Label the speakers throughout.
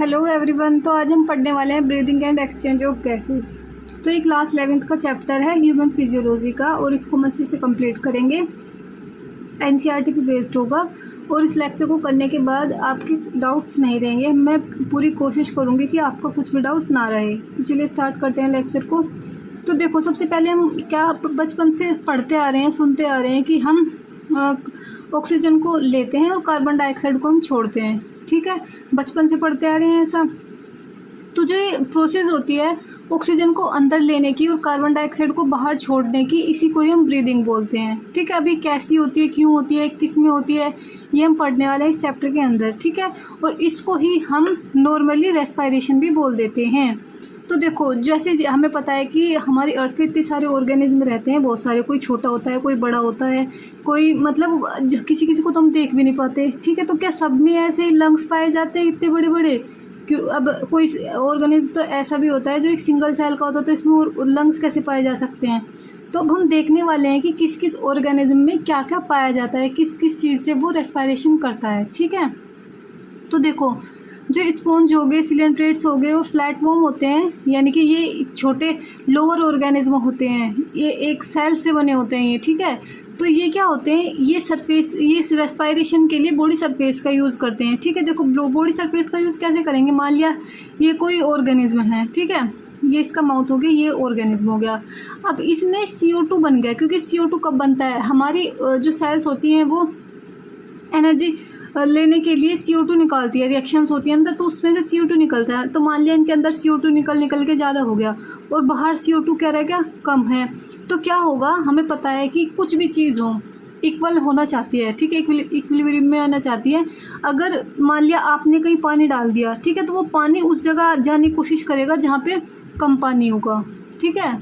Speaker 1: Hello everyone. तो आज हम पढ़ने वाले हैं breathing and exchange of gases. तो ये क्लास 11th का चैप्टर है ह्यूमन फिजियोलॉजी का, और इसको हम अच्छे से कंप्लीट करेंगे। एनसीईआरटी पे बेस्ड होगा, और इस लेक्चर को करने के बाद आपके डाउट्स नहीं रहेंगे। मैं पूरी कोशिश करूँगी कि आपका कुछ भी डाउट ना रहे। तो चलिए स्टार्ट करते हैं लेक्चर को। तो देखो, सबसे पहले हम क्या बचपन से पढ़ते आ रहे हैं, सुनते आ रहे हैं कि हम ऑक्सीजन को लेते हैं और कार्बन डाइऑक्साइड को हम छोड़ते हैं। ठीक है, बचपन से पढ़ते आ रहे हैं ऐसा। तो जो ये प्रोसेस होती है ऑक्सीजन को अंदर लेने की और कार्बन डाइऑक्साइड को बाहर छोड़ने की, इसी को ही हम ब्रीदिंग बोलते हैं। ठीक है, अभी कैसी होती है, क्यों होती है, किस में होती है, ये हम पढ़ने वाले हैं इस चैप्टर के अंदर। ठीक है, और इसको ही हम नॉर्मली रेस्पिरेशन भी बोल देते हैं। तो देखो, जैसे हमें पता है कि हमारी अर्थ पे इतने सारे ऑर्गेनिज्म रहते हैं, बहुत सारे, कोई छोटा होता है, कोई बड़ा होता है, कोई मतलब किसी किसी को तो हम देख भी नहीं पाते। ठीक है, तो क्या सब में ऐसे लंग्स पाए जाते हैं इतने बड़े बड़े? क्यों? अब कोई ऑर्गेनिज्म तो ऐसा भी होता है जो एक सिंगल सेल का होता है, तो इसमें लंग्स कैसे पाए जा सकते हैं? तो अब हम देखने वाले हैं कि किस किस ऑर्गेनिज्म में क्या क्या पाया जाता है, किस किस चीज़ से वो रेस्पिरेशन करता है। ठीक है, तो देखो, जो स्पॉन्ज हो गए, सिलेंट्रेट्स हो गए और फ्लैटवर्म होते हैं, यानी कि ये छोटे लोअर ऑर्गेनिज्म होते हैं, ये एक सेल से बने होते हैं ये। ठीक है, तो ये क्या होते हैं, ये सरफेस, ये रेस्पिरेशन के लिए बॉडी सरफेस का यूज़ करते हैं। ठीक है, देखो बॉडी सरफेस का यूज़ कैसे करेंगे? मान लिया ये कोई ऑर्गेनिज्म है, ठीक है, ये इसका माउथ हो गया, ये ऑर्गेनिज्म हो गया। अब इसमें CO2 बन गया, क्योंकि CO2 कब बनता है? हमारी जो सेल्स होती हैं वो एनर्जी लेने के लिए CO2 निकालती है, रिएक्शंस होती है अंदर, तो उसमें से CO2 निकलता है। तो मान लिया इनके अंदर CO2 निकल के ज़्यादा हो गया और बाहर CO2 क्या रह गया? कम है। तो क्या होगा? हमें पता है कि कुछ भी चीज़ हो इक्वल होना चाहती है। ठीक है, इक्विलिब्रियम में आना चाहती है। अगर मान लिया आपने कहीं पानी डाल दिया, ठीक है, तो वो पानी उस जगह जाने की कोशिश करेगा जहाँ पे कम पानी होगा। ठीक है,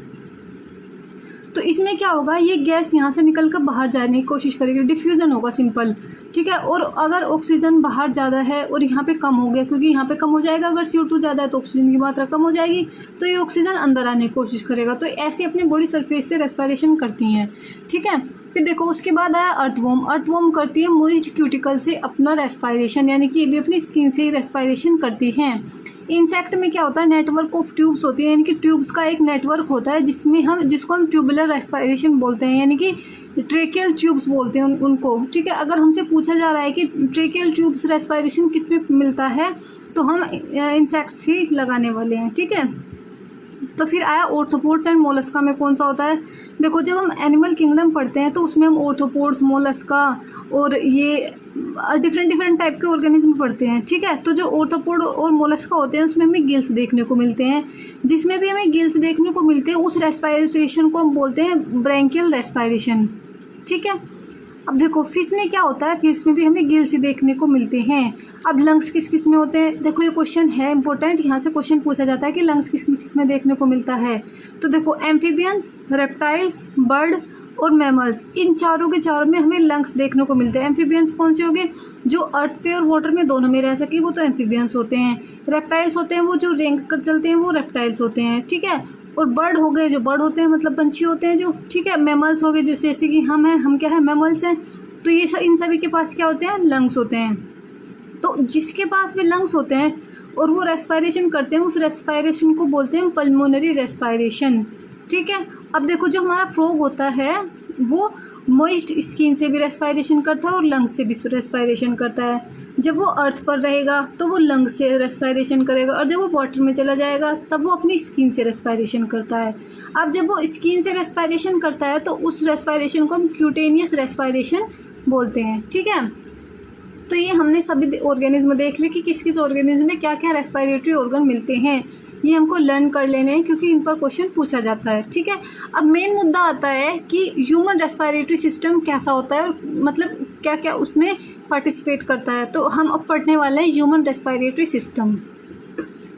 Speaker 1: तो इसमें क्या होगा, ये गैस यहाँ से निकल कर बाहर जाने की कोशिश करेगी, डिफ्यूज़न होगा, सिंपल। ठीक है, और अगर ऑक्सीजन बाहर ज़्यादा है और यहाँ पे कम हो गया, क्योंकि यहाँ पे कम हो जाएगा, अगर CO2 ज़्यादा है तो ऑक्सीजन की मात्रा कम हो जाएगी, तो ये ऑक्सीजन अंदर आने की कोशिश करेगा। तो ऐसे अपने बॉडी सरफेस से रेस्पिरेशन करती हैं। ठीक है, फिर देखो उसके बाद आया अर्थवॉर्म। अर्थवॉर्म करती है मॉइस्ट क्यूटिकल से अपना रेस्पिरेशन, यानी कि ये भी अपनी स्किन से ही रेस्पिरेशन करती हैं। इंसेक्ट में क्या होता है, नेटवर्क ऑफ ट्यूब्स होती है, यानी कि ट्यूब्स का एक नेटवर्क होता है जिसको हम ट्यूबुलर रेस्पिरेशन बोलते हैं, यानी कि ट्रेकियल ट्यूब्स बोलते हैं उनको। ठीक है, अगर हमसे पूछा जा रहा है कि ट्रेकियल ट्यूब्स रेस्पिरेशन किस में मिलता है, तो हम इंसेक्ट्स ही लगाने वाले हैं। ठीक है, तो फिर आया ऑर्थोपोड्स एंड मोलस्का में कौन सा होता है? देखो, जब हम एनिमल किंगडम पढ़ते हैं तो उसमें हम ऑर्थोपोड्स, मोलस्का और ये डिफरेंट टाइप के ऑर्गेनिज्म पढ़ते हैं। ठीक है, तो जो ऑर्थोपोड और मोलस्का होते हैं उसमें हमें गिल्स देखने को मिलते हैं। जिसमें भी हमें गिल्स देखने को मिलते हैं उस रेस्पिरेशन को हम बोलते हैं ब्रैंकियल रेस्पिरेशन। ठीक है, अब देखो फिश में क्या होता है, फिश में भी हमें गिल्स देखने को मिलते हैं। अब लंग्स किस किस में होते हैं? देखो, ये क्वेश्चन है इंपॉर्टेंट, यहाँ से क्वेश्चन पूछा जाता है कि लंग्स किस किस में देखने को मिलता है। तो देखो, एम्फीबियंस, रेप्टाइल्स, बर्ड और मैमल्स, इन चारों के चारों में हमें लंग्स देखने को मिलते हैं। एम्फीबियंस कौन से हो गए? जो अर्थ पे और वाटर में दोनों में रह सके, वो तो एम्फीबियंस होते हैं। रेप्टाइल्स होते हैं वो जो रेंग कर चलते हैं, वो रेप्टाइल्स होते हैं। ठीक है, और बर्ड हो गए, जो बर्ड होते हैं मतलब पंछी होते हैं जो। ठीक है, मैमल्स हो गए जैसे कि हम हैं, हम क्या है, मैमल्स हैं। तो ये इन सभी के पास क्या होते हैं? लंग्स होते हैं। तो जिसके पास भी लंग्स होते हैं और वो रेस्पिरेशन करते हैं, उस रेस्पिरेशन को बोलते हैं पल्मोनरी रेस्पिरेशन। ठीक है, अब देखो, जो हमारा फ्रॉग होता है वो मॉइस्ट स्किन से भी रेस्पिरेशन करता है और लंग्स से भी रेस्पिरेशन करता है। जब वो अर्थ पर रहेगा तो वो लंग्स से रेस्पिरेशन करेगा, और जब वो वाटर में चला जाएगा तब वो अपनी स्किन से रेस्पिरेशन करता है। अब जब वो स्किन से रेस्पिरेशन करता है तो उस रेस्पिरेशन को हम क्यूटेनियस रेस्पिरेशन बोलते हैं। ठीक है, तो ये हमने सभी ऑर्गेनिज्म देख लिए कि किस किस ऑर्गेनिज्म में क्या क्या रेस्पिरेटरी ऑर्गन मिलते हैं। ये हमको लर्न कर लेने हैं क्योंकि इन पर क्वेश्चन पूछा जाता है। ठीक है, अब मेन मुद्दा आता है कि ह्यूमन रेस्पिरेटरी सिस्टम कैसा होता है और मतलब क्या क्या उसमें पार्टिसिपेट करता है। तो हम अब पढ़ने वाले हैं ह्यूमन रेस्पिरेटरी सिस्टम।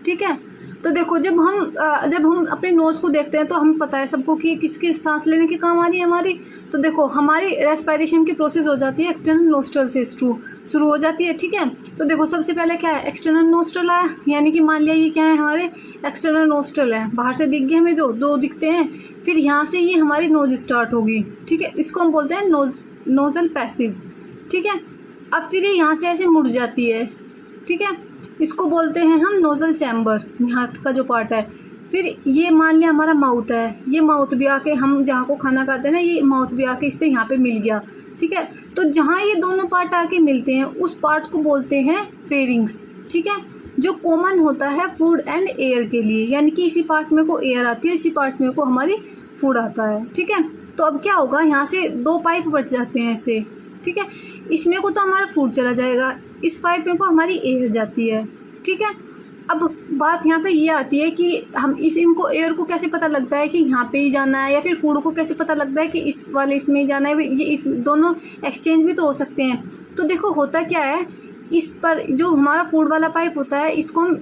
Speaker 1: ठीक है, तो देखो, जब हम अपने नोज़ को देखते हैं तो हमें पता है सबको कि किसके सांस लेने के काम आ रही है हमारी। तो देखो, हमारी रेस्पिरेशन की प्रोसेस हो जाती है एक्सटर्नल नोस्ट्रल से शुरू हो जाती है। ठीक है, तो देखो सबसे पहले क्या है, एक्सटर्नल नोस्ट्रल आया, यानी कि मान लिया ये क्या है, हमारे एक्सटर्नल नोस्ट्रल है, बाहर से दिख गए हमें, दो दिखते हैं। फिर यहाँ से ये हमारी नोज स्टार्ट होगी। ठीक है, इसको हम बोलते हैं नोजल पैसेज। ठीक है, अब फिर ये यहाँ से ऐसे मुड़ जाती है। ठीक है, इसको बोलते हैं हम नोजल चैम्बर, यहाँ का जो पार्ट है। फिर ये मान लिया हमारा माउथ है, ये माउथ भी आके हम जहाँ को खाना खाते हैं ना, ये माउथ भी आके इससे यहाँ पे मिल गया, ठीक है। तो जहाँ ये दोनों पार्ट आके मिलते हैं उस पार्ट को बोलते हैं फेरिंग्स, ठीक है, जो कॉमन होता है फूड एंड एयर के लिए, यानी कि इसी पार्ट में को एयर आती है, इसी पार्ट में को हमारी फूड आता है, ठीक है। तो अब क्या होगा, यहाँ से दो पाइप बच जाते हैं ऐसे, ठीक है। इसमें को तो हमारा फूड चला जाएगा, इस पाइप में को हमारी एयर जाती है, ठीक है। अब बात यहाँ पे ये आती है कि हम इनको एयर को कैसे पता लगता है कि यहाँ पे ही जाना है, या फिर फूड को कैसे पता लगता है कि इस वाले इसमें ही जाना है। ये इस दोनों एक्सचेंज भी तो हो सकते हैं। तो देखो होता क्या है, इस पर जो हमारा फूड वाला पाइप होता है इसको हम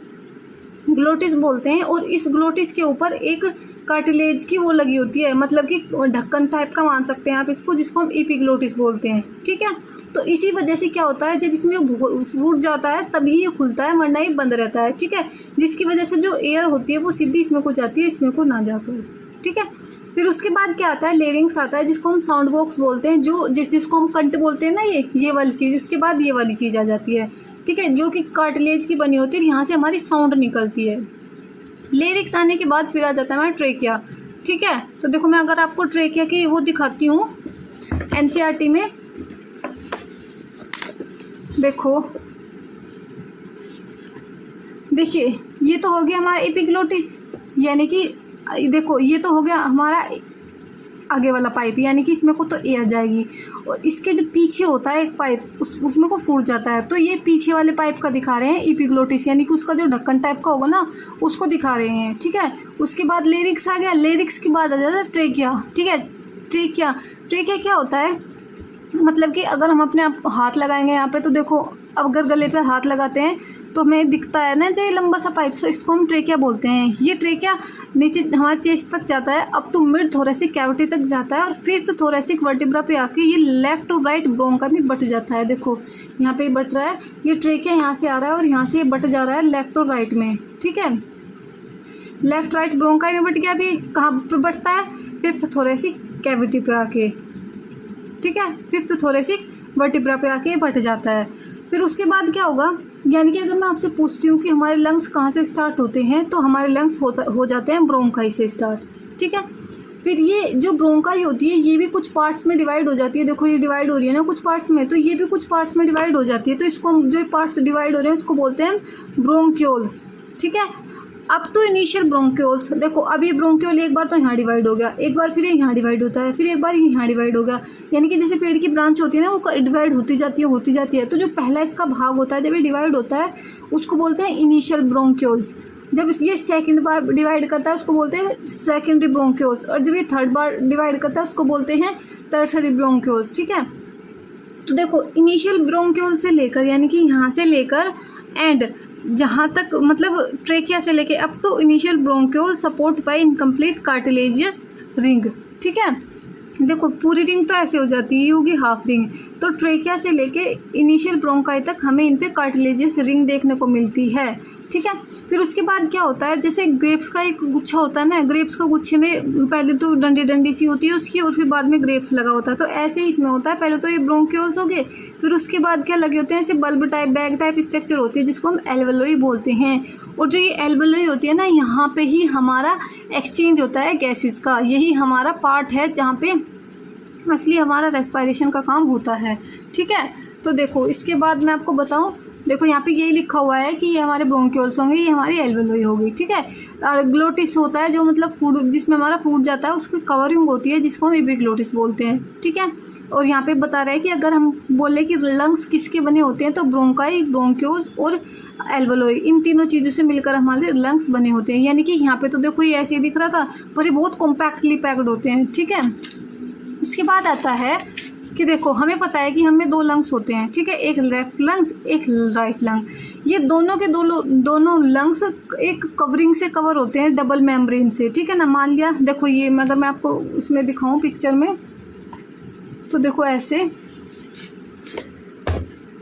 Speaker 1: ग्लोटिस बोलते हैं, और इस ग्लोटिस के ऊपर एक कार्टिलेज की वो लगी होती है, मतलब कि ढक्कन टाइप का मान सकते हैं आप इसको, जिसको हम एपिग्लोटिस बोलते हैं, ठीक है। तो इसी वजह से क्या होता है, जब इसमें फूड जाता है तभी ये खुलता है, वरना ये बंद रहता है, ठीक है। जिसकी वजह से जो एयर होती है वो सीधी इसमें को जाती है, इसमें को ना जाकर, ठीक है। फिर उसके बाद क्या आता है, लेरिंग्स आता है, जिसको हम साउंड बॉक्स बोलते हैं, जो जिसको हम कंठ बोलते हैं ना, ये वाली चीज़। उसके बाद ये वाली चीज़ आ जाती है, ठीक है, जो कि कार्टिलेज की बनी होती है, यहाँ से हमारी साउंड निकलती है। लिरिक्स आने के बाद फिर आ जाता है हमारा ट्रेकिया, ठीक है। तो देखो मैं अगर आपको ट्रेकिया की वो दिखाती हूँ एनसीईआरटी में, देखो देखिए ये तो हो गया हमारा एपिग्लोटिस, यानी कि देखो ये तो हो गया हमारा आगे वाला पाइप, यानी कि इसमें को तो एयर जाएगी, और इसके जो पीछे होता है एक पाइप उसमें को फूड जाता है। तो ये पीछे वाले पाइप का दिखा रहे हैं एपिग्लोटिस, यानी कि उसका जो ढक्कन टाइप का होगा ना उसको दिखा रहे हैं, ठीक है। उसके बाद लिरिक्स आ गया, लिरिक्स के बाद आ जाता है ट्रेकिया, ठीक है। ट्रेकिया क्या होता है, मतलब कि अगर हम अपने आप हाथ लगाएंगे यहाँ पे, तो देखो अब अगर गले पे हाथ लगाते हैं तो हमें दिखता है ना जो ये लंबा सा पाइप, से इसको हम ट्रेकिया बोलते हैं। ये ट्रेकिया नीचे हमारे चेस्ट तक जाता है, up to mid thoracic cavity तक जाता है, और फिफ्थ थोरेसिक वर्टिब्रा पे आके ये लेफ्ट टू राइट ब्रोंका में बट जाता है। देखो यहाँ पे बट रहा है, ये ट्रेकिया यहाँ से आ रहा है और यहाँ से ये बट जा रहा है लेफ्ट और राइट में, ठीक है। लेफ्ट राइट ब्रोंका में बट गया, अभी कहाँ पे बटता है, फिफ्थ थोरेसिक कैविटी पे आके, ठीक है, फिफ्थ थोरेसिक वर्टिब्रा पे आके बट जाता है। फिर उसके बाद क्या होगा, यानी कि अगर मैं आपसे पूछती हूँ कि हमारे लंग्स कहाँ से स्टार्ट होते हैं, तो हमारे लंग्स हो जाते हैं ब्रोंकाई से स्टार्ट, ठीक है। फिर ये जो ब्रोंकाई होती है ये भी कुछ पार्ट्स में डिवाइड हो जाती है, देखो ये डिवाइड हो रही है ना कुछ पार्ट्स में, तो ये भी कुछ पार्ट्स में डिवाइड हो जाती है। तो इसको हम जो पार्ट्स डिवाइड हो रहे हैं उसको बोलते हैं ब्रोंक्यूल्स, ठीक है। अप टू इनिशियल ब्रोंक्यूल्स, देखो अब ये ब्रोंक्यूल एक बार तो यहाँ डिवाइड हो गया, एक बार फिर यहाँ डिवाइड होता है, फिर एक बार यहाँ डिवाइड हो गया, यानी कि जैसे पेड़ की ब्रांच होती है ना वो डिवाइड होती जाती है। तो जो पहला इसका भाग होता है जब ये डिवाइड होता है उसको बोलते हैं इनिशियल ब्रोंक्यूल्स। जब ये सेकंड बार डिवाइड करता है उसको बोलते हैं सेकेंडरी ब्रोंक्यूल्स, और जब ये थर्ड बार डिवाइड करता है उसको बोलते हैं टर्सरी ब्रोंक्यूल्स, ठीक है। तो देखो इनिशियल ब्रोंक्यूल से लेकर, यानी कि यहाँ से लेकर एंड जहाँ तक, मतलब ट्रेकिया से लेके up to initial bronchiole support by incomplete cartilaginous ring, ठीक है। देखो पूरी रिंग तो ऐसे हो जाती है, ये होगी हाफ रिंग। तो ट्रेकिया से लेके इनिशियल ब्रोंकाई तक हमें इन पे कार्टिलेजियस रिंग देखने को मिलती है, ठीक है। फिर उसके बाद क्या होता है, जैसे ग्रेप्स का एक गुच्छा होता है ना, ग्रेप्स का गुच्छे में पहले तो डंडी सी होती है उसकी, और फिर बाद में ग्रेप्स लगा होता है। तो ऐसे ही इसमें होता है, पहले तो ये ब्रोंक्यूल्स हो गए, फिर उसके बाद क्या लगे होते हैं, ऐसे bulb type bag type structure होती है जिसको हम एल्वेलोई बोलते हैं। और जो ये एल्वेलोई होती है ना, यहाँ पे ही हमारा एक्सचेंज होता है गैसेस का, यही हमारा पार्ट है जहाँ पे असली हमारा रेस्पिरेशन का काम होता है, ठीक है। तो देखो इसके बाद मैं आपको बताऊँ, देखो यहाँ पे यही लिखा हुआ है कि ये हमारे ब्रोंक्यूल्स होंगे, ये हमारी एल्वेलोई होगी, ठीक है। और ग्लोटिस होता है जो मतलब फूड, जिसमें हमारा फूड जाता है उसकी कवरिंग होती है जिसको हम एपिग्लोटिस बोलते हैं, ठीक है। और यहाँ पे बता रहा है कि अगर हम बोले कि लंग्स किसके बने होते हैं, तो ब्रोंकाई, ब्रोंक्यूल्स और एल्वेलोई, इन तीनों चीज़ों से मिलकर हमारे लंग्स बने होते हैं। यानी कि यहाँ पे तो देखो ये ऐसे ही दिख रहा था, पर ये बहुत कॉम्पैक्टली पैक्ड होते हैं, ठीक है। उसके बाद आता है कि देखो हमें पता है कि हमें दो लंग्स होते हैं, ठीक है, एक लेफ्ट लंग्स एक राइट लंग। ये दोनों के दोनों लंग्स एक कवरिंग से कवर होते हैं, डबल मेम्ब्रेन से, ठीक है ना। मान लिया देखो ये अगर मैं आपको इसमें दिखाऊं पिक्चर में, तो देखो ऐसे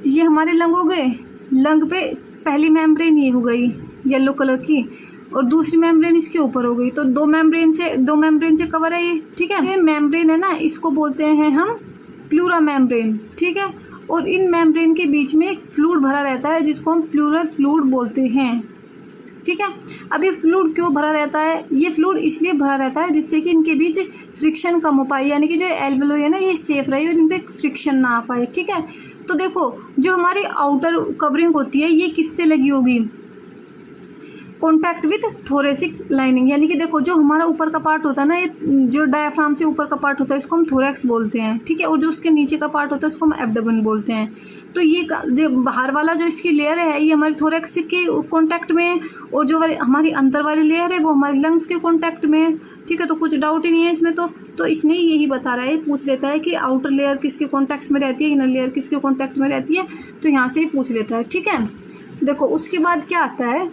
Speaker 1: ये हमारे लंग हो गए। लंग पे पहली मेम्ब्रेन ये हो गई येलो कलर की, और दूसरी मेम्ब्रेन इसके ऊपर हो गई, तो दो मेम्ब्रेन से कवर है ये, ठीक है। ये मेम्ब्रेन है ना, इसको बोलते हैं हम प्लूरा मेम्ब्रेन, ठीक है। और इन मेम्ब्रेन के बीच में एक फ्लूइड भरा रहता है जिसको हम प्लूरल फ्लूइड बोलते हैं। ठीक है, अब ये फ्लूइड क्यों भरा रहता है? ये फ्लूइड इसलिए भरा रहता है जिससे कि इनके बीच फ्रिक्शन कम हो पाए, यानी कि जो एल्वेओलाई है ना ये सेफ रहे और इन पर फ्रिक्शन ना आ पाए। ठीक है, तो देखो जो हमारी आउटर कवरिंग होती है ये किससे लगी होगी? कॉन्टैक्ट विथ थोरेसिक लाइनिंग, यानी कि देखो जो हमारा ऊपर का पार्ट होता है ना, ये जो डायफ्राम से ऊपर का पार्ट होता है इसको हम थोरैक्स बोलते हैं। ठीक है, और जो उसके नीचे का पार्ट होता है उसको हम एब्डोमेन बोलते हैं। तो ये जो बाहर वाला जो इसकी लेयर है ये हमारे थोरैक्स के कॉन्टैक्ट में है, और जो हमारी अंदर वाली लेयर है वो हमारी लंग्स के कॉन्टैक्ट में है। ठीक है, तो कुछ डाउट ही नहीं है इसमें। तो इसमें यही बता रहा है, पूछ लेता है कि आउटर लेयर किसके कॉन्टैक्ट में रहती है, इनर लेयर किसके कॉन्टैक्ट में रहती है, तो यहाँ से ही पूछ लेता है। ठीक है, देखो उसके बाद क्या आता है,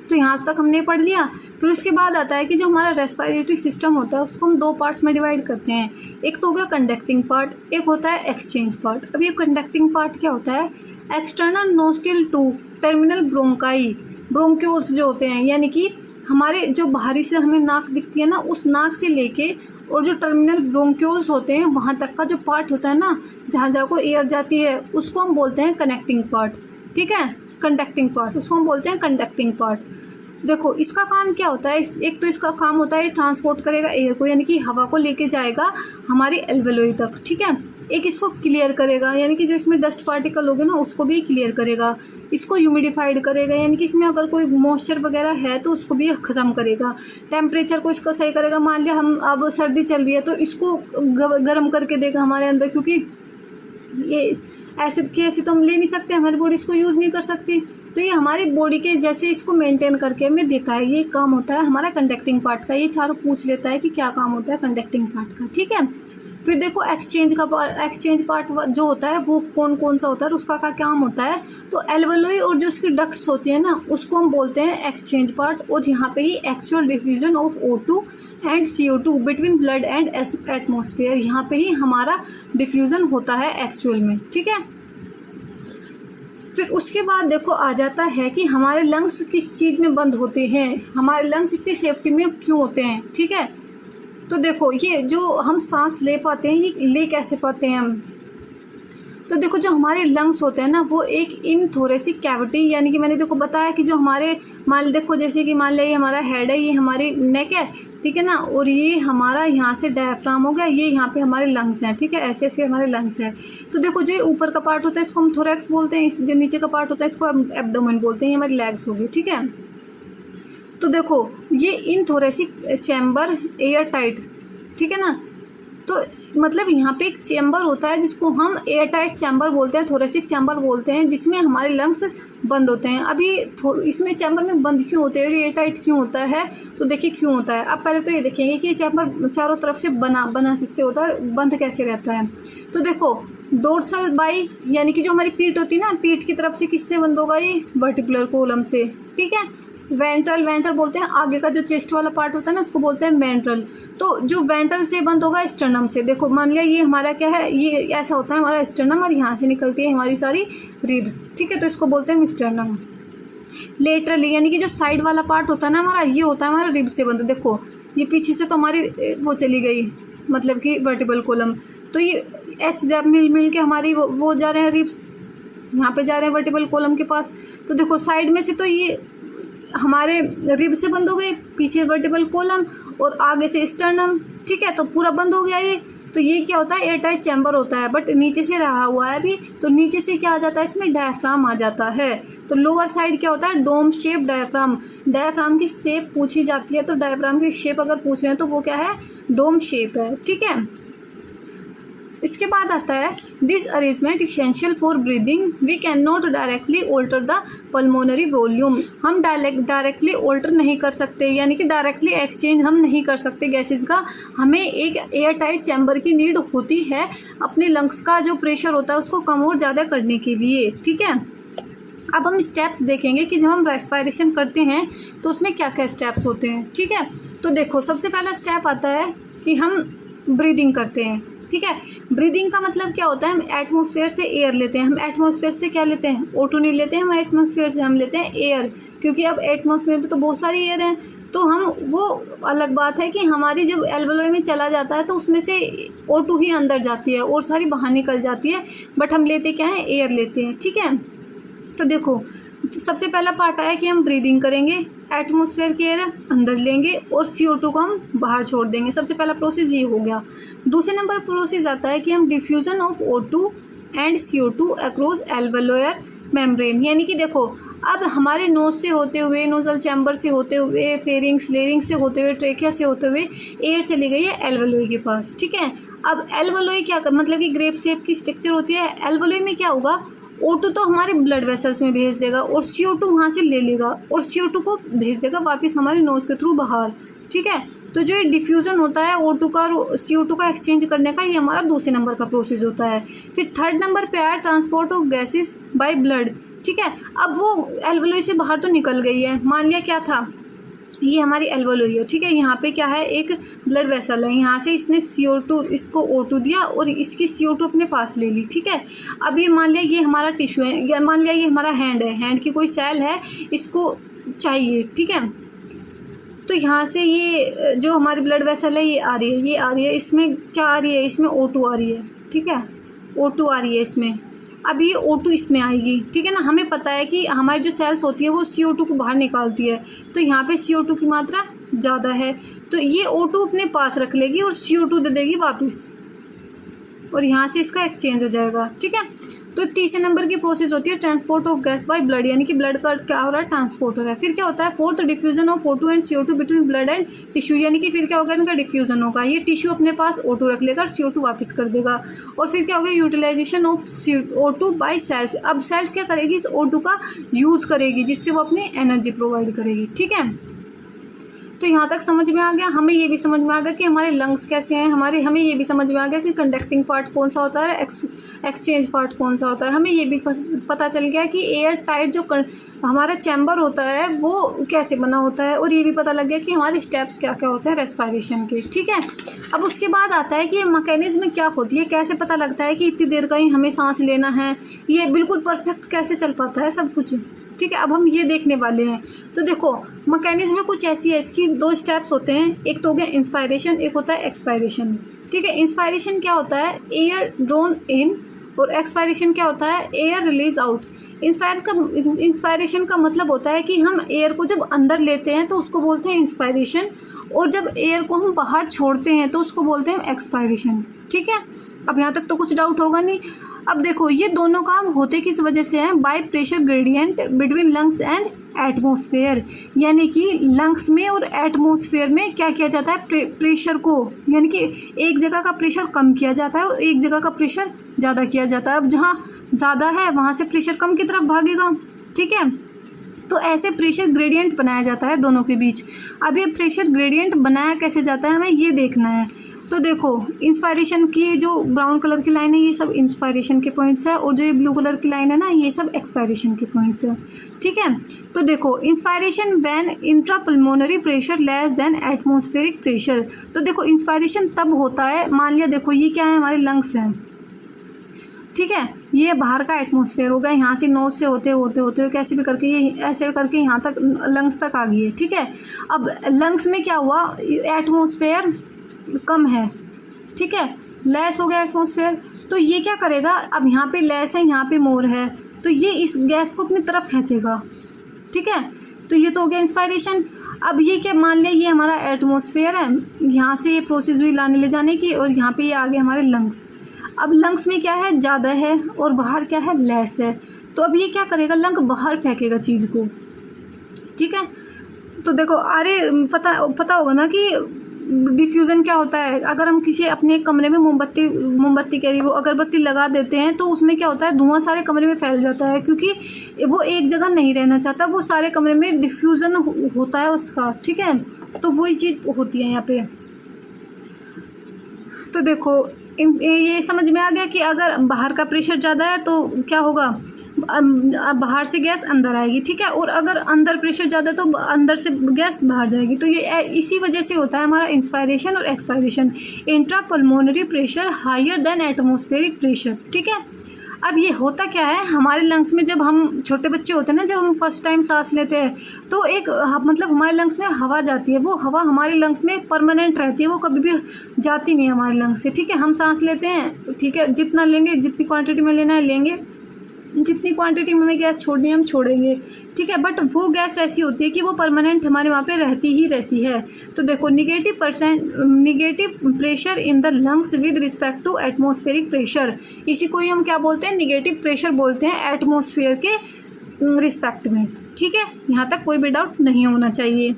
Speaker 1: तो यहाँ तक हमने पढ़ लिया। फिर उसके बाद आता है कि जो हमारा रेस्पिरेटरी सिस्टम होता है उसको हम दो पार्ट्स में डिवाइड करते हैं। एक तो हो गया कंडक्टिंग पार्ट, एक होता है एक्सचेंज पार्ट। अब ये कंडक्टिंग पार्ट क्या होता है? External nostril to terminal bronchi, bronchioles जो होते हैं, यानी कि हमारे जो बाहरी से हमें नाक दिखती है ना, उस नाक से लेके और जो टर्मिनल ब्रोंक्यूल्स होते हैं वहाँ तक का जो पार्ट होता है ना, जहाँ जहाँ को एयर जाती है, उसको हम बोलते हैं कनेक्टिंग पार्ट। ठीक है, कंडक्टिंग पार्ट, उसको हम बोलते हैं कंडक्टिंग पार्ट। देखो इसका काम क्या होता है? एक तो इसका काम होता है ट्रांसपोर्ट करेगा एयर को, यानी कि हवा को लेके जाएगा हमारी एल्वेओलाई तक। ठीक है, एक इसको क्लियर करेगा, यानी कि जो इसमें डस्ट पार्टिकल होगे ना उसको भी क्लियर करेगा। इसको ह्यूमिडिफाइड करेगा, यानी कि इसमें अगर कोई मॉइस्चर वगैरह है तो उसको भी ख़त्म करेगा। टेम्परेचर को इसका सही करेगा। मान लिया हम अब सर्दी चल रही है तो इसको गर्म करके देगा हमारे अंदर, क्योंकि ये एसिड की ऐसी तो हम ले नहीं सकते, हमारी बॉडी इसको यूज़ नहीं कर सकती। तो ये हमारी बॉडी के जैसे इसको मेंटेन करके हमें देता है। ये काम होता है हमारा कंडक्टिंग पार्ट का। ये चारों पूछ लेता है कि क्या काम होता है कंडक्टिंग पार्ट का। ठीक है, फिर देखो एक्सचेंज पार्ट जो होता है वो कौन कौन सा होता है, उसका क्या काम होता है? तो एल्वेओलाई और जो उसकी डक्ट्स होती है ना उसको हम बोलते हैं एक्सचेंज पार्ट। और यहाँ पे ही actual diffusion of O2 and CO2 between blood and atmosphere, यहाँ पे ही हमारा डिफ्यूज़न होता है एक्चुअल में। ठीक है, फिर उसके बाद देखो आ जाता है कि हमारे लंग्स किस चीज़ में बंद होते हैं, हमारे लंग्स इतनी सेफ्टी में क्यों होते हैं। ठीक है, तो देखो ये जो हम सांस ले पाते हैं ये ले कैसे पाते हैं हम? तो देखो जो हमारे लंग्स होते हैं ना वो एक इन थोरेसिक कैविटी, यानी कि मैंने देखो बताया कि जो हमारे मान देखो जैसे कि मान लिया ये हमारा हेड है, ये हमारी नेक है, ठीक है ना, और ये हमारा यहाँ से डायफ्राम हो गया, ये यहाँ पे हमारे लंग्स हैं। ठीक है, ऐसे ऐसे हमारे लंग्स हैं। तो देखो जो ऊपर का पार्ट होता है इसको हम थोरैक्स बोलते हैं, इस जो नीचे का पार्ट होता है इसको एब्डोमेन बोलते हैं, ये हमारी लेग्स होगी। ठीक है, तो देखो ये इन थोरेसिक चैम्बर एयर टाइट, ठीक है ना, तो मतलब यहाँ पे एक चैम्बर होता है जिसको हम एयर टाइट चैम्बर बोलते हैं, थोरेसिक चैम्बर बोलते हैं, जिसमें हमारे लंग्स बंद होते हैं। अभी इसमें चैम्बर में बंद क्यों होते हैं और एयर टाइट क्यों होता है? तो देखिए क्यों होता है। अब पहले तो ये देखेंगे कि ये चैम्बर चारों तरफ से बना किससे होता है, बंद कैसे रहता है। तो देखो डोर्सल बाई, यानी कि जो हमारी पीठ होती है ना, पीठ की तरफ से किससे बंद होगा? ये वर्टिकुलर कॉलम से। ठीक है, वेंट्रल बोलते हैं, आगे का जो चेस्ट वाला पार्ट होता है ना उसको बोलते हैं वेंट्रल। तो जो वेंट्रल से बंद होगा स्टर्नम से। देखो मान लिया ये हमारा क्या है, ये ऐसा होता है हमारा स्टर्नम, और यहाँ से निकलती है हमारी सारी रिब्स। ठीक है, तो इसको बोलते हैं स्टर्नम। लेटरली, यानी कि जो साइड वाला पार्ट होता है ना हमारा, ये होता है हमारा रिब्स से बंद। देखो ये पीछे से तो हमारी वो चली गई, मतलब कि वर्टिबल कॉलम, तो ये ऐसे मिल के हमारी वो जा रहे हैं रिब्स, यहाँ पे जा रहे हैं वर्टिबल कॉलम के पास। तो देखो साइड में से तो ये हमारे रिब से बंद हो गए, पीछे वर्टिबल कॉलम और आगे से स्टर्नम। ठीक है, तो पूरा बंद हो गया ये। तो ये क्या होता है, एयर टाइट चैम्बर होता है, बट नीचे से रहा हुआ है अभी, तो नीचे से क्या आ जाता है, इसमें डायफ्राम आ जाता है। तो लोअर साइड क्या होता है, डोम शेप डायफ्राम। डायफ्राम की शेप पूछी जाती है, तो डायफ्राम की शेप अगर पूछ रहे हैं तो वो क्या है, डोम शेप है। ठीक है, इसके बाद आता है this arrangement essential for breathing, we can not directly alter the pulmonary volume. हम डायरेक्टली ऑल्टर नहीं कर सकते, यानी कि डायरेक्टली एक्सचेंज हम नहीं कर सकते गैसेज का। हमें एक एयर टाइट चैम्बर की नीड होती है अपने लंग्स का जो प्रेशर होता है उसको कम और ज़्यादा करने के लिए। ठीक है, अब हम स्टेप्स देखेंगे कि जब हम रेस्पिरेशन करते हैं तो उसमें क्या क्या स्टेप्स होते हैं। ठीक है, तो देखो सबसे पहला स्टेप आता है कि हम ब्रीदिंग करते हैं। ठीक है, ब्रीदिंग का मतलब क्या होता है, हम एटमॉस्फेयर से एयर लेते हैं। हम एटमॉस्फेयर से क्या लेते हैं, O2 नहीं लेते हैं, हम एटमॉस्फेयर से हम लेते हैं एयर, क्योंकि अब एटमॉस्फेयर में तो बहुत सारी एयर हैं। तो हम वो अलग बात है कि हमारी जब एल्वेओलाई में चला जाता है तो उसमें से O2 ही अंदर जाती है और सारी बाहर निकल जाती है, बट हम लेते क्या है, एयर लेते हैं। ठीक है, तो देखो सबसे पहला पार्ट आया कि हम ब्रीदिंग करेंगे, एटमॉस्फेयर की एयर अंदर लेंगे और CO2 को हम बाहर छोड़ देंगे। सबसे पहला प्रोसेस ये हो गया। दूसरे नंबर प्रोसेस आता है कि हम diffusion of O2 and CO2 across एल्वेओलर membrane, यानी कि देखो अब हमारे नोज से होते हुए, नोजल चैम्बर से होते हुए, फेरिंग्स लेरिंग्स से होते हुए, ट्रेकिया से होते हुए एयर चली गई है एल्वेओलाई के पास। ठीक है, अब एल्वेओलाई क्या मतलब कि ग्रेप शेप की स्ट्रक्चर होती है। एल्वेओलाई में क्या होगा, O2 तो हमारे ब्लड वेसल्स में भेज देगा और CO2 वहाँ से ले लेगा और CO2 को भेज देगा वापस हमारे नोज़ के थ्रू बाहर। ठीक है, तो जो ये डिफ्यूज़न होता है O2 का और CO2 का एक्सचेंज करने का, ये हमारा दूसरे नंबर का प्रोसेस होता है। फिर थर्ड नंबर पे आया transport of gases by blood. ठीक है, अब वो एल्वेओलाई से बाहर तो निकल गई है, मान लिया क्या था, ये हमारी एल्वेओलाई है। ठीक है, यहाँ पे क्या है, एक ब्लड वेसल है, यहाँ से इसने CO2 इसको O2 दिया और इसकी CO2 अपने पास ले ली। ठीक है, अब ये मान लिया ये हमारा टिश्यू है, या मान लिया ये हमारा हैंड है, हैंड की कोई सेल है, इसको चाहिए। ठीक है, तो यहाँ से ये जो हमारी ब्लड वेसल है ये आ रही है, ये आ रही है, इसमें क्या आ रही है, इसमें O2 आ रही है। ठीक है, O2 आ रही है इसमें, अब ये O2 इसमें आएगी। ठीक है ना, हमें पता है कि हमारी जो सेल्स होती है वो CO2 को बाहर निकालती है, तो यहाँ पे CO2 की मात्रा ज़्यादा है, तो ये O2 अपने पास रख लेगी और CO2 दे देगी वापस और यहाँ से इसका एक्सचेंज हो जाएगा। ठीक है, तो तीसरे नंबर की प्रोसेस होती है transport of gas by blood, यानी कि ब्लड का क्या हो रहा है, ट्रांसपोर्ट हो रहा है। फिर क्या होता है, fourth diffusion of O2 and CO2 between blood and tissue, यानी कि फिर क्या होगा, इनका डिफ्यूजन होगा, ये टिश्यू अपने पास O2 रख लेगा और CO2 वापस कर देगा। और फिर क्या होगा, utilisation of O2 by cells, अब सेल्स क्या करेगी, इस O2 का यूज़ करेगी जिससे वो अपनी एनर्जी प्रोवाइड करेगी। ठीक है, तो यहाँ तक समझ में आ गया। हमें ये भी समझ में आ गया कि हमारे लंग्स कैसे हैं, हमें ये भी समझ में आ गया कि कंडक्टिंग पार्ट कौन सा होता है, एक्सचेंज पार्ट कौन सा होता है। हमें ये भी पता चल गया कि एयर टाइट जो हमारा चैम्बर होता है वो कैसे बना होता है, और ये भी पता लग गया कि हमारे स्टेप्स क्या क्या होते हैं रेस्पिरेशन के। ठीक है, अब उसके बाद आता है कि मैकेनिज्म क्या होती है, कैसे पता लगता है कि इतनी देर का ही हमें सांस लेना है, ये बिल्कुल परफेक्ट कैसे चल पाता है सब कुछ। ठीक है, अब हम ये देखने वाले हैं। तो देखो मैकेनिज्म कुछ ऐसी है, इसकी दो स्टेप्स होते हैं, एक तो हो गया इंस्पायरेशन, एक होता है एक्सपायरेशन। ठीक है, इंस्पायरेशन क्या होता है, एयर ड्रोन इन, और एक्सपायरेशन क्या होता है, एयर रिलीज आउट। इंस्पायरेशन का मतलब होता है कि हम एयर को जब अंदर लेते हैं तो उसको बोलते हैं इंस्पायरेशन, और जब एयर को हम बाहर छोड़ते हैं तो उसको बोलते हैं एक्सपायरेशन। ठीक है, अब यहाँ तक तो कुछ डाउट होगा नहीं। अब देखो ये दोनों काम होते किस वजह से हैं, by pressure gradient between lungs and atmosphere, यानी कि लंग्स में और एटमॉस्फेयर में क्या किया जाता है, प्रेशर को, यानी कि एक जगह का प्रेशर कम किया जाता है और एक जगह का प्रेशर ज़्यादा किया जाता है। अब जहाँ ज़्यादा है वहाँ से प्रेशर कम की तरफ भागेगा। ठीक है, तो ऐसे प्रेशर ग्रेडियंट बनाया जाता है दोनों के बीच। अब ये प्रेशर ग्रेडियंट बनाया कैसे जाता है, हमें ये देखना है। तो देखो इंस्पायरेशन की जो ब्राउन कलर की लाइन है ये सब इंस्पायरेशन के पॉइंट्स है, और जो ये ब्लू कलर की लाइन है ना ये सब एक्सपायरेशन के पॉइंट्स है। ठीक है, तो देखो inspiration when intrapulmonary pressure less than atmospheric pressure. तो देखो इंस्पायरेशन तब होता है, मान लिया देखो ये क्या है, हमारे लंग्स हैं। ठीक है, ये बाहर का एटमॉस्फेयर होगा, यहाँ से नोज से होते होते कैसे भी करके ये ऐसे करके यहाँ तक लंग्स तक आ गई है। ठीक है, अब लंग्स में क्या हुआ, एटमॉस्फेयर कम है। ठीक है, लेस हो गया एटमॉस्फेयर, तो ये क्या करेगा, अब यहाँ पे लेस है यहाँ पे मोर है, तो ये इस गैस को अपनी तरफ खींचेगा। ठीक है, तो ये तो हो गया इंस्पायरेशन। अब ये क्या, मान लिया ये हमारा एटमॉस्फेयर है, यहाँ से ये प्रोसेस हुई लाने ले जाने की, और यहाँ पे ये आ गए हमारे लंग्स। अब लंग्स में क्या है, ज़्यादा है और बाहर क्या है, लेस है, तो अब ये क्या करेगा, लंग बाहर फेंकेगा चीज़ को। ठीक है, तो देखो अरे पता होगा ना कि डिफ्यूज़न क्या होता है। अगर हम किसी अपने कमरे में मोमबत्ती कह रही वो अगरबत्ती लगा देते हैं तो उसमें क्या होता है, धुआं सारे कमरे में फैल जाता है, क्योंकि वो एक जगह नहीं रहना चाहता, वो सारे कमरे में डिफ्यूज़न होता है उसका। ठीक है, तो वही चीज़ होती है यहाँ पे। तो देखो ये समझ में आ गया कि अगर बाहर का प्रेशर ज़्यादा है तो क्या होगा, बाहर से गैस अंदर आएगी। ठीक है, और अगर अंदर प्रेशर ज़्यादा है तो अंदर से गैस बाहर जाएगी। तो ये इसी वजह से होता है हमारा इंस्पायरेशन और expiration. Intrapulmonary pressure higher than atmospheric pressure. ठीक है, अब ये होता क्या है हमारे लंग्स में, जब हम छोटे बच्चे होते हैं ना, जब हम फर्स्ट टाइम सांस लेते हैं तो एक मतलब हमारे लंग्स में हवा जाती है, वो हवा हमारे लंग्स में परमानेंट रहती है, वो कभी भी जाती नहीं है हमारे लंग्स से, ठीक है। हम सांस लेते हैं, ठीक है, जितना लेंगे, जितनी क्वांटिटी में लेना है लेंगे, जितनी क्वांटिटी में हमें गैस छोड़नी है हम छोड़ेंगे, ठीक है। बट वो गैस ऐसी होती है कि वो परमानेंट हमारे वहाँ पे रहती ही रहती है। तो देखो negative pressure in the lungs with respect to atmospheric pressure, इसी को ही हम क्या बोलते हैं, निगेटिव प्रेशर बोलते हैं एटमॉस्फेयर के रिस्पेक्ट में, ठीक है। यहाँ तक कोई भी डाउट नहीं होना चाहिए।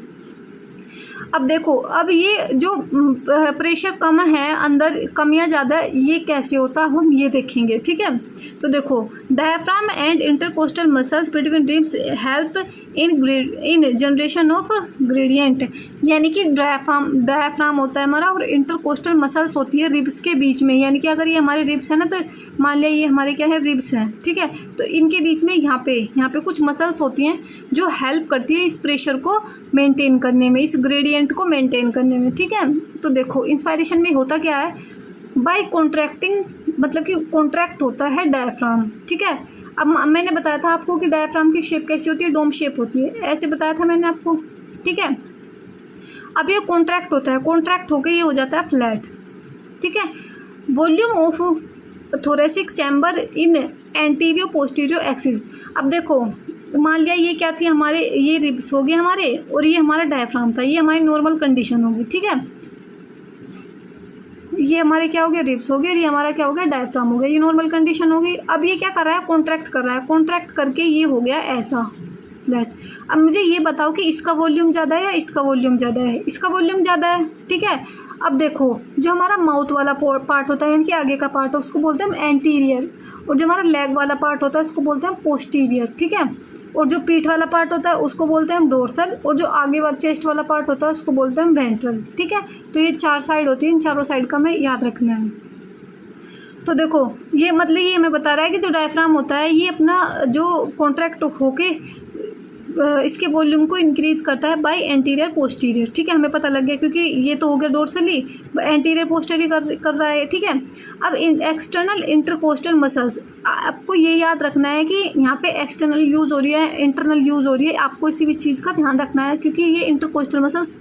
Speaker 1: अब देखो, अब ये जो प्रेशर कम है अंदर, कम या ज़्यादा, ये कैसे होता है हम ये देखेंगे, ठीक है। तो देखो diaphragm and intercostal muscles between ribs help in generation of gradient, यानी कि डायफ्राम होता है हमारा और इंटरकोस्टल मसल्स होती है रिब्स के बीच में, यानी कि अगर ये हमारे रिब्स है ना, तो मान लिया ये हमारे क्या है, रिब्स हैं, ठीक है। तो इनके बीच में यहाँ पे कुछ मसल्स होती हैं जो हेल्प करती है इस प्रेशर को मेंटेन करने में, इस ग्रेडियंट को मेंटेन करने में, ठीक है। तो देखो इंस्पायरेशन में होता क्या है, बाय कॉन्ट्रैक्टिंग, मतलब कि कॉन्ट्रैक्ट होता है डायफ्राम, ठीक है। अब मैंने बताया था आपको कि डायफ्राम की शेप कैसी होती है, डोम शेप होती है, ऐसे बताया था मैंने आपको, ठीक है। अब ये कॉन्ट्रैक्ट होता है, कॉन्ट्रैक्ट होकर ये हो जाता है फ्लैट, ठीक है। Volume of thoracic chamber in antero posterior axis, अब देखो मान लिया ये क्या थी हमारे, ये रिब्स हो गए हमारे और ये हमारा डायफ्राम था, ये हमारी नॉर्मल कंडीशन होगी, ठीक है। ये हमारे क्या हो गया, रिब्स हो गए, ये हमारा क्या हो गया, डायफ्राम हो गया, ये नॉर्मल कंडीशन होगी। अब ये क्या कर रहा है, कॉन्ट्रैक्ट कर रहा है, कॉन्ट्रैक्ट करके ये हो गया ऐसा फ्लैट। अब मुझे ये बताओ कि इसका वॉल्यूम ज़्यादा है या इसका वॉल्यूम ज़्यादा है, इसका वॉल्यूम ज़्यादा है, ठीक है। अब देखो जो हमारा माउथ वाला पार्ट होता है, यानी कि आगे का पार्ट है, उसको बोलते हैं हम एंटीरियर, और जो हमारा लेग वाला पार्ट होता है उसको बोलते हैं हम पोस्टीरियर, ठीक है। और जो पीठ वाला पार्ट होता है उसको बोलते हैं हम डोर्सल, और जो आगे वाला चेस्ट वाला पार्ट होता है उसको बोलते हैं हम वेंट्रल, ठीक है। तो ये 4 साइड होती है, इन चारों साइड का हमें याद रखना है। तो देखो ये मतलब ये हमें बता रहा है कि जो डायफ्राम होता है ये अपना जो कॉन्ट्रैक्ट होके इसके वॉल्यूम को इंक्रीज करता है बाय एंटीरियर पोस्टीरियर, ठीक है। हमें पता लग गया क्योंकि ये तो हो गया डोर्सली, एंटीरियर पोस्टीरियर कर रहा है, ठीक है। अब एक्सटर्नल इंटरकोस्टल मसल्स, आपको ये याद रखना है कि यहाँ पे एक्सटर्नल यूज़ हो रही है, इंटरनल यूज़ हो रही है, आपको इसी भी चीज़ का ध्यान रखना है, क्योंकि ये इंटरकोस्टल मसल्स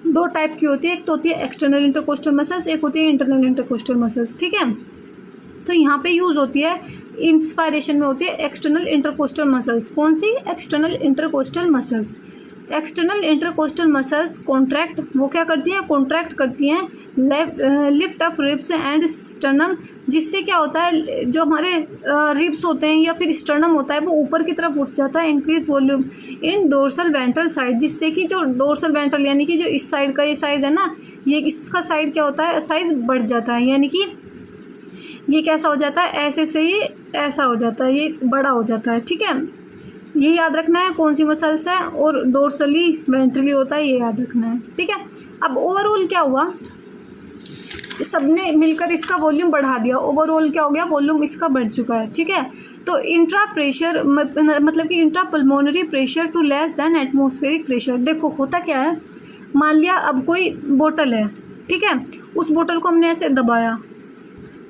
Speaker 1: 2 टाइप की होती है, एक तो होती है एक्सटर्नल इंटरकोस्टल मसल्स, एक होती है इंटरनल इंटरकोस्टल मसल्स, ठीक है। तो यहाँ पे यूज़ होती है, इंस्पायरेशन में होती है एक्सटर्नल इंटरकोस्टल मसल्स, कौन सी, external intercostal muscles. External intercostal muscles contract, वो क्या करती हैं, कॉन्ट्रैक्ट करती हैं lift of ribs and sternum, जिससे क्या होता है जो हमारे रिब्स होते हैं या फिर स्टर्नम होता है वो ऊपर की तरफ उठ जाता है, इंक्रीज वॉल्यूम इन डोर्सल वेंट्रल साइड, जिससे कि जो डोर्सल वेंट्रल यानी कि जो इस साइड का ये साइज़ है ना, ये इसका साइड क्या होता है, साइज़ बढ़ जाता है, यानी कि ये कैसा हो जाता है, ऐसे से ये ऐसा हो जाता है, ये बड़ा हो जाता है, ठीक है। ये याद रखना है कौन सी मसल्स है, और डोर्सली वेंट्रली होता है, ये याद रखना है, ठीक है। अब ओवरऑल क्या हुआ, सबने मिलकर इसका वॉल्यूम बढ़ा दिया, ओवरऑल क्या हो गया, वॉल्यूम इसका बढ़ चुका है, ठीक है। तो इंट्रा प्रेशर मतलब कि intra pulmonary pressure to less than atmospheric pressure, देखो होता क्या है, मान लिया अब कोई बोतल है, ठीक है, उस बोतल को हमने ऐसे दबाया,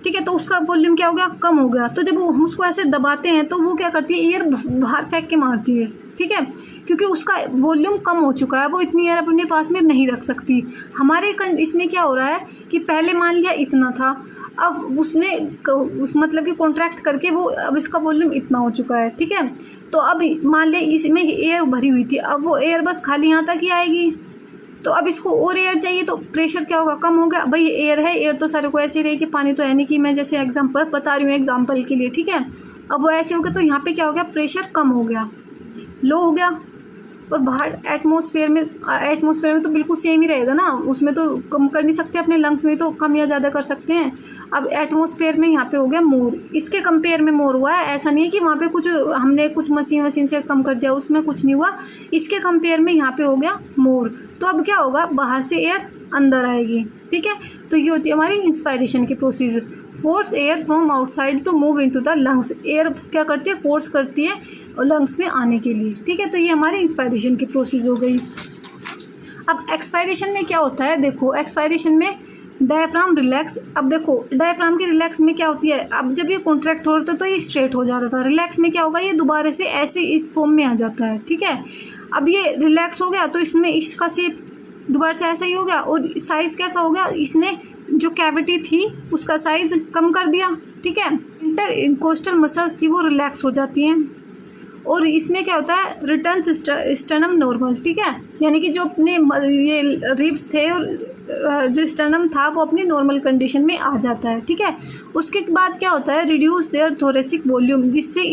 Speaker 1: ठीक है, तो उसका वॉल्यूम क्या हो गया, कम हो गया। तो जब हम उसको ऐसे दबाते हैं तो वो क्या करती है, एयर बाहर फेंक के मारती है, ठीक है, क्योंकि उसका वॉल्यूम कम हो चुका है, वो इतनी एयर अपने पास में नहीं रख सकती। हमारे इसमें क्या हो रहा है कि पहले मान लिया इतना था, अब उसने मतलब कि कॉन्ट्रैक्ट करके वो अब इसका वॉल्यूम इतना हो चुका है, ठीक है। तो अब मान लिया इसमें एयर भरी हुई थी, अब वो एयर बस खाली यहाँ तक ही आएगी, तो अब इसको और एयर चाहिए, तो प्रेशर क्या होगा, कम होगा। भाई एयर है, एयर तो सारे को ऐसे ही रहेगी, पानी तो है नहीं, कि मैं जैसे एग्जांपल बता रही हूँ एग्जांपल के लिए, ठीक है। अब वो ऐसे हो गया तो यहाँ पे क्या हो गया, प्रेशर कम हो गया, लो हो गया। और बाहर एटमॉस्फेयर में तो बिल्कुल सेम ही रहेगा ना, उसमें तो कम कर नहीं सकते, अपने लंग्स में तो कम या ज़्यादा कर सकते हैं। अब एटमॉस्फेयर में यहाँ पे हो गया मोर, इसके कंपेयर में मोर हुआ है, ऐसा नहीं है कि वहाँ पे कुछ हमने कुछ मशीन से कम कर दिया, उसमें कुछ नहीं हुआ, इसके कंपेयर में यहाँ पे हो गया मोर। तो अब क्या होगा, बाहर से एयर अंदर आएगी, ठीक है। तो ये होती है हमारी इंस्पायरेशन की procedure, force air from outside to move into the lungs, air क्या करती है, फोर्स करती है लंग्स में आने के लिए, ठीक है। तो ये हमारी इंस्पायरेशन की प्रोसेस हो गई। अब एक्सपायरेशन में क्या होता है, देखो एक्सपायरेशन में डायफ्राम रिलैक्स। अब देखो डायफ्राम के रिलैक्स में क्या होती है, अब जब ये कॉन्ट्रैक्ट हो रहा था तो ये स्ट्रेट हो जा रहा था, रिलैक्स में क्या होगा, ये दोबारा से ऐसे इस फॉर्म में आ जाता है, ठीक है। अब ये रिलैक्स हो गया तो इसमें इसका शेप दोबारा से ऐसा ही हो गया, और साइज़ कैसा हो गया, इसने जो कैविटी थी उसका साइज़ कम कर दिया, ठीक है। इंटरकोस्टल मसल्स थी वो रिलैक्स हो जाती हैं, और इसमें क्या होता है, रिटर्न स्टर्नम नॉर्मल, ठीक है। यानी कि जो अपने ये रिब्स थे और जो स्टर्नम था वो अपनी नॉर्मल कंडीशन में आ जाता है, ठीक है। उसके बाद क्या होता है, रिड्यूस देयर थोरेसिक वॉल्यूम, जिससे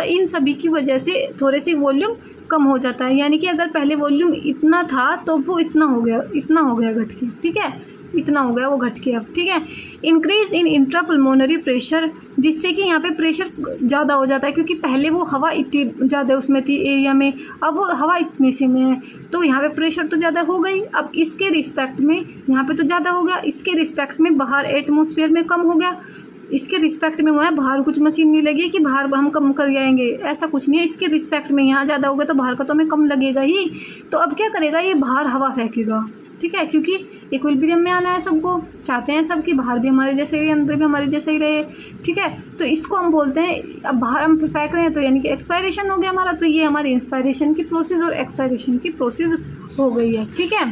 Speaker 1: इन सभी की वजह से थोरेसिक वॉल्यूम कम हो जाता है। यानी कि अगर पहले वॉल्यूम इतना था तो वो इतना हो गया घट के, ठीक है, इतना हो गया वो घट के अब, ठीक है। इंक्रीज इन इंट्रापल्मोनरी प्रेशर, जिससे कि यहाँ पे प्रेशर ज़्यादा हो जाता है, क्योंकि पहले वो हवा इतनी ज़्यादा उसमें थी एरिया में, अब वो हवा इतने से में है तो यहाँ पे प्रेशर तो ज़्यादा हो गई। अब इसके रिस्पेक्ट में यहाँ पे तो ज़्यादा हो गया, इसके रिस्पेक्ट में बाहर एटमोसफियर में कम हो गया, इसके रिस्पेक्ट में वो है बाहर कुछ मशीन नहीं लगी कि बाहर हम कम कर जाएंगे, ऐसा कुछ नहीं है। इसके रिस्पेक्ट में यहाँ ज़्यादा होगा तो बाहर का तो हमें कम लगेगा ही, तो अब क्या करेगा, ये बाहर हवा फेंकेगा, ठीक है, क्योंकि इक्विलिब्रियम में आना है, सबको चाहते हैं सब कि बाहर भी हमारे जैसे ही अंदर भी हमारे जैसे ही रहे, ठीक है। तो इसको हम बोलते हैं, अब बाहर हम फेंक रहे हैं तो यानी कि एक्सपायरेशन हो गया हमारा, तो ये हमारी इंस्पायरेशन की प्रोसेस और एक्सपायरेशन की प्रोसेस हो गई है, ठीक है।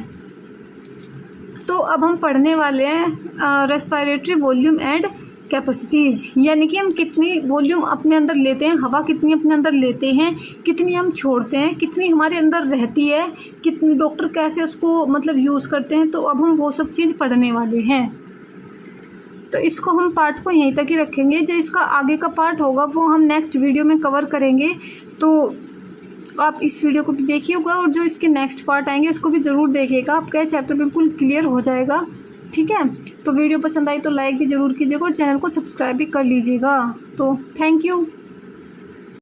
Speaker 1: तो अब हम पढ़ने वाले हैं रेस्पिरेटरी वॉल्यूम एंड कैपेसिटीज़, यानी कि हम कितनी वॉल्यूम अपने अंदर लेते हैं, हवा कितनी अपने अंदर लेते हैं, कितनी हम छोड़ते हैं, कितनी हमारे अंदर रहती है, कितनी डॉक्टर कैसे उसको मतलब यूज़ करते हैं। तो अब हम वो सब चीज़ पढ़ने वाले हैं। तो इसको हम पार्ट को यहीं तक ही रखेंगे, जो इसका आगे का पार्ट होगा वो हम नेक्स्ट वीडियो में कवर करेंगे। तो आप इस वीडियो को भी देखिएगा और जो इसके नेक्स्ट पार्ट आएंगे उसको भी ज़रूर देखिएगा, आपका चैप्टर बिल्कुल क्लियर हो जाएगा, ठीक है। तो वीडियो पसंद आई तो लाइक भी ज़रूर कीजिएगा और चैनल को सब्सक्राइब भी कर लीजिएगा। तो थैंक यू।